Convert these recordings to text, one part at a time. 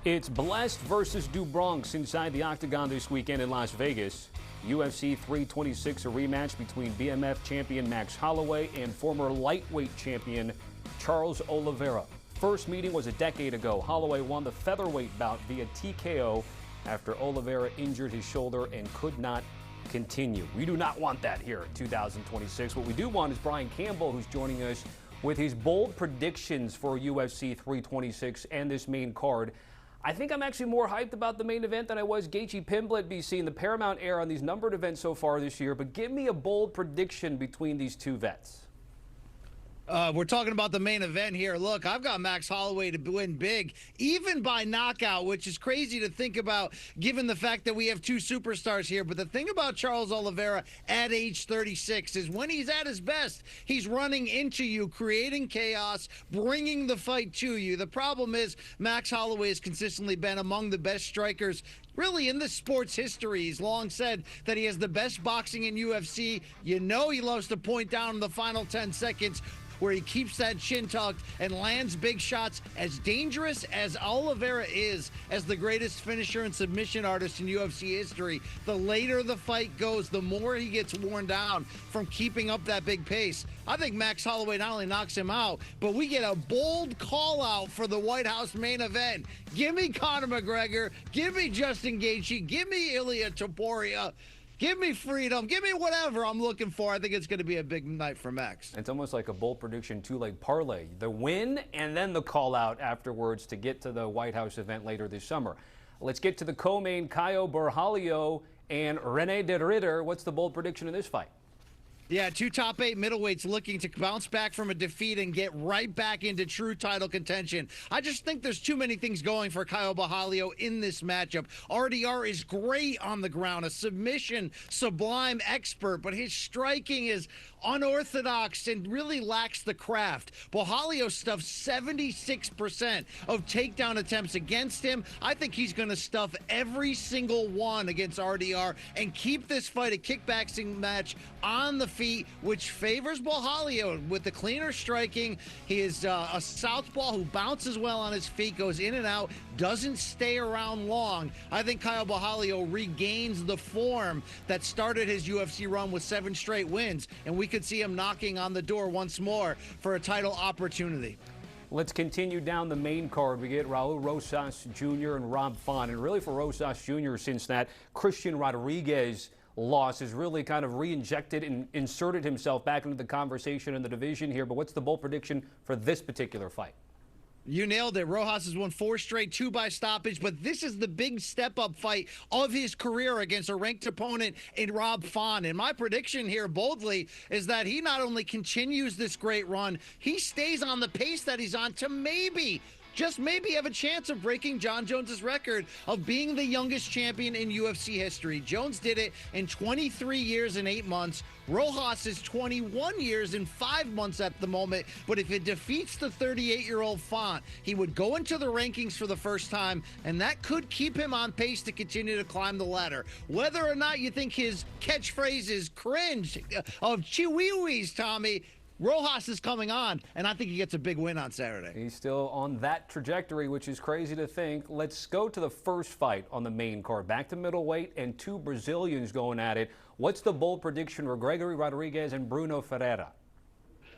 It's Blessed versus DuBronx inside the Octagon this weekend in Las Vegas. UFC 326, a rematch between BMF champion Max Holloway and former lightweight champion Charles Oliveira. First meeting was a decade ago. Holloway won the featherweight bout via TKO after Oliveira injured his shoulder and could not continue. We do not want that here in 2026. What we do want is Brian Campbell, who's joining us with his bold predictions for UFC 326 and this main card. I think I'm actually more hyped about the main event than I was Gaethje Pimblett BC in the Paramount era on these numbered events so far this year. But give me a bold prediction between these two vets. We're talking about the main event here. Look, I've got Max Holloway to win big, even by knockout, which is crazy to think about given the fact that we have two superstars here. But the thing about Charles Oliveira at age 36 is when he's at his best, he's running into you, creating chaos, bringing the fight to you. The problem is Max Holloway has consistently been among the best strikers really in the sport's history. He's long said that he has the best boxing in UFC. You know he loves to point down in the final 10 seconds where he keeps that chin tucked and lands big shots. As dangerous as Oliveira is as the greatest finisher and submission artist in UFC history, the later the fight goes, the more he gets worn down from keeping up that big pace. I think Max Holloway not only knocks him out, but we get a bold call out for the White House main event. Give me Conor McGregor, give me Justin Gaethje, give me Ilia Topuria. Give me freedom. Give me whatever I'm looking for. I think it's going to be a big night for Max. It's almost like a bold prediction two-leg parlay. The win and then the call-out afterwards to get to the White House event later this summer. Let's get to the co-main, Caio Borralho and René de Ridder. What's the bold prediction in this fight? Yeah, two top 8 middleweights looking to bounce back from a defeat and get right back into true title contention. I just think there's too many things going for Caio Borralho in this matchup. RDR is great on the ground, a submission sublime expert, but his striking is unorthodox and really lacks the craft. Borralho stuffed 76% of takedown attempts against him. I think he's going to stuff every single one against RDR and keep this fight a kickboxing match on the feet, which favors Borralho with the cleaner striking. He is a southpaw who bounces well on his feet, goes in and out, doesn't stay around long. I think Caio Borralho regains the form that started his UFC run with 7 straight wins, and we could see him knocking on the door once more for a title opportunity. Let's continue down the main card. We get Raul Rosas Jr. and Rob Font, and really for Rosas Jr., since that Christian Rodrigues loss has really kind of re-injected and inserted himself back into the conversation in the division here. But what's the bold prediction for this particular fight? You nailed it. Rojas has won 4 straight, 2 by stoppage, but this is the big step-up fight of his career against a ranked opponent in Rob Font. And my prediction here, boldly, is that he not only continues this great run, he stays on the pace that he's on to maybe, just maybe, have a chance of breaking Jon Jones's record of being the youngest champion in UFC history. Jones did it in 23 years and 8 months. Rojas is 21 years and 5 months at the moment. But if it defeats the 38-year-old Font, he would go into the rankings for the first time, and that could keep him on pace to continue to climb the ladder. Whether or not you think his catchphrase is cringe of chihuahuas, Tommy, Rojas is coming on, and I think he gets a big win on Saturday. He's still on that trajectory, which is crazy to think. Let's go to the first fight on the main card. Back to middleweight and 2 Brazilians going at it. What's the bold prediction for Gregory Rodrigues and Bruno Ferreira?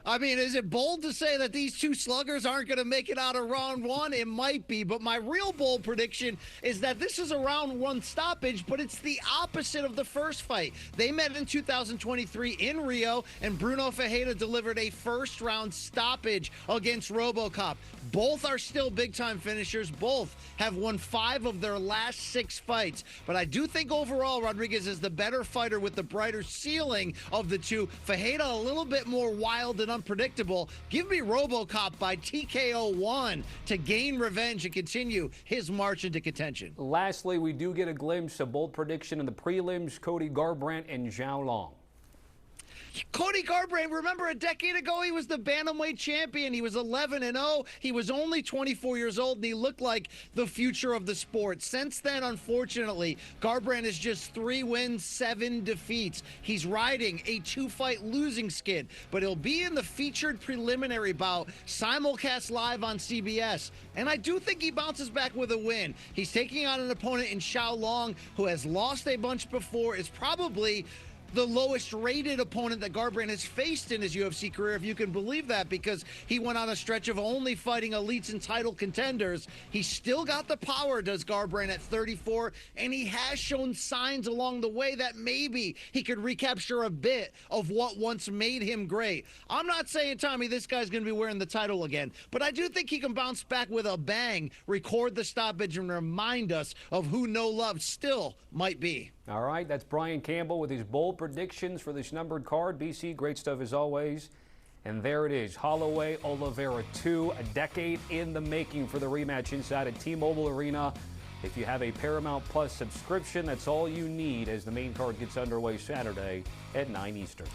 I mean, is it bold to say that these two sluggers aren't going to make it out of round 1? It might be, but my real bold prediction is that this is a round 1 stoppage, but it's the opposite of the first fight. They met in 2023 in Rio, and Bruno Ferreira delivered a first-round stoppage against RoboCop. Both are still big-time finishers. Both have won 5 of their last 6 fights. But I do think overall Rodrigues is the better fighter with the brighter ceiling of the two. Ferreira a little bit more wild and unpredictable. Give me RoboCop by TKO 1 to gain revenge and continue his march into contention. Lastly, we do get a glimpse of bold prediction in the prelims, Cody Garbrandt and Zhao Long. Cody Garbrandt, remember a decade ago, he was the bantamweight champion. He was 11-0. He was only 24 years old, and he looked like the future of the sport. Since then, unfortunately, Garbrandt is just 3 wins, 7 defeats. He's riding a 2-fight losing skid, but he'll be in the featured preliminary bout, simulcast live on CBS. And I do think he bounces back with a win. He's taking on an opponent in Xiao Long who has lost a bunch before, is probably the lowest rated opponent that Garbrandt has faced in his UFC career, if you can believe that, because he went on a stretch of only fighting elites and title contenders. He's still got the power, does Garbrandt, at 34, and he has shown signs along the way that maybe he could recapture a bit of what once made him great. I'm not saying, Tommy, this guy's going to be wearing the title again, but I do think he can bounce back with a bang, record the stoppage, and remind us of who No Love still might be. All right, that's Brian Campbell with his bold predictions for this numbered card. BC, great stuff as always. And there it is, Holloway Oliveira 2, a decade in the making for the rematch inside at T-Mobile Arena. If you have a Paramount Plus subscription, that's all you need as the main card gets underway Saturday at 9 Eastern.